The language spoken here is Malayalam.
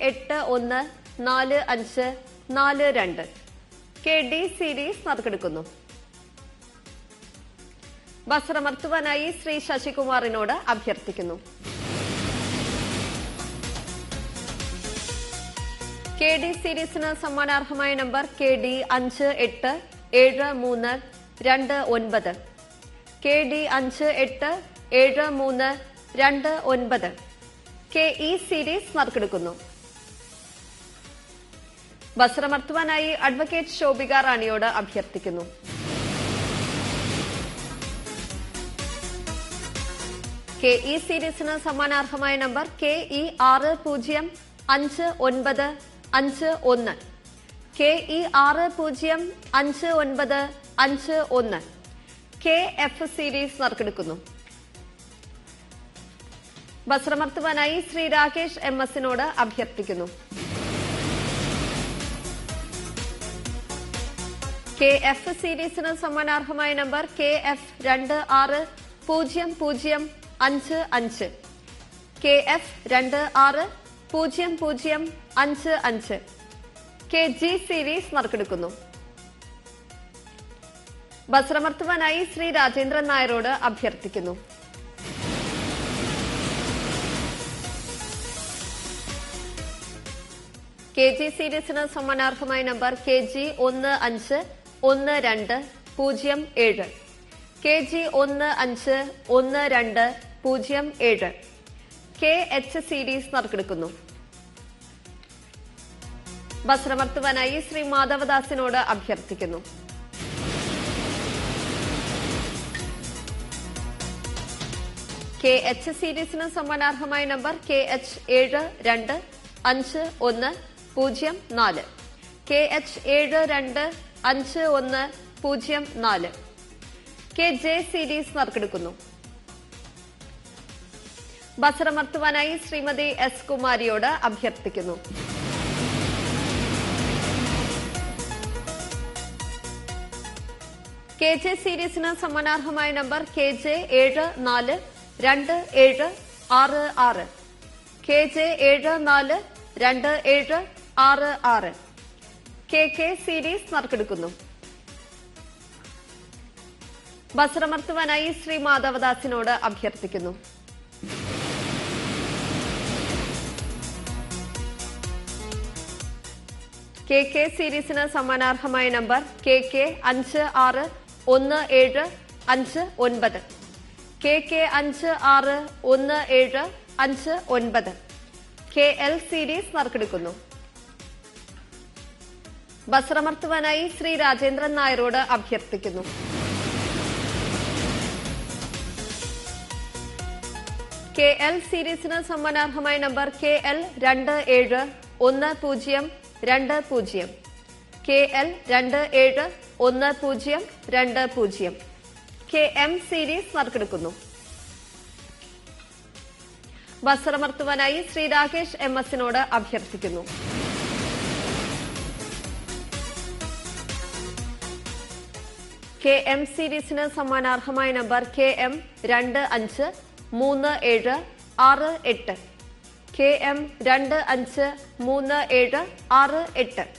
KD814542. KD സീരീസ് നറുക്കെടുക്കുന്നു. ബസറമർത്തുവാനായി ശ്രീ ശശികുമാറിനോട് അഭ്യർത്ഥിക്കുന്നു. KD സീരീസിന് സമ്മാനാർഹമായ number KD587329. KD587329. KE series നറുക്കെടുക്കുന്നു. ബസറമർത്തുവാനായി അഡ്വക്കേറ്റ് ശോഭിക റാണിയോട് അഭ്യർത്ഥിക്കുന്നു. KE സീരീസിന് സമ്മാനാർഹമായ നമ്പർ KE605951. KE605951. KF സീരീസ് നറുക്കെടുക്കുന്നു. ബസറമർത്തുവാനായി ശ്രീ രാകേഷ് MS-നോട് അഭ്യർത്ഥിക്കുന്നു. KF സീരീസിന് സമ്മാനാർഹമായ number KF260055. KF260055. KG series നറുക്കെടുക്കുന്നു. ബസറമർത്തുവാനായി ശ്രീ രാജേന്ദ്രൻ നായരോട് അഭ്യർത്ഥിക്കുന്നു. KG സീരീസിന് സമ്മാനാർഹമായ number KG151207. KG151207. KH series നറുക്കെടുക്കുന്നു. ബസറമർത്തുവാനായി ശ്രീ മാധവദാസിനോട് അഭ്യർത്ഥിക്കുന്നു. KH സീരീസിന് സമ്മാനാർഹമായ number KH725104. KH725104. KJ series നറുക്കെടുക്കുന്നു. ബസറമർത്തുവാനായി ശ്രീമതി S കുമാരിയോട് അഭ്യർത്ഥിക്കുന്നു. KJ സീരീസിന് സമ്മാനാർഹമായ number KJ742766. KJ742766. KK series നറുക്കെടുക്കുന്നു. ബസറമർത്തുവാനായി ശ്രീ മാധവദാസിനോട് അഭ്യർത്ഥിക്കുന്നു. KK സീരീസിന് സമ്മാനാർഹമായ number KK561759. KK561759. KL series നറുക്കെടുക്കുന്നു. ബസറമർത്തുവാനായി ശ്രീ രാജേന്ദ്രൻ നായരോട് അഭ്യർത്ഥിക്കുന്നു. KL സീരീസിന് സമ്മാനാർഹമായ number KL271020. KL271020. KM series നറുക്കെടുക്കുന്നു. ബസറമർത്തുവാനായി ശ്രീ രാകേഷ് MS-നോട് അഭ്യർത്ഥിക്കുന്നു. KM സീരീസിന് സമ്മാനാർഹമായ നമ്പർ KM253768. KM253768.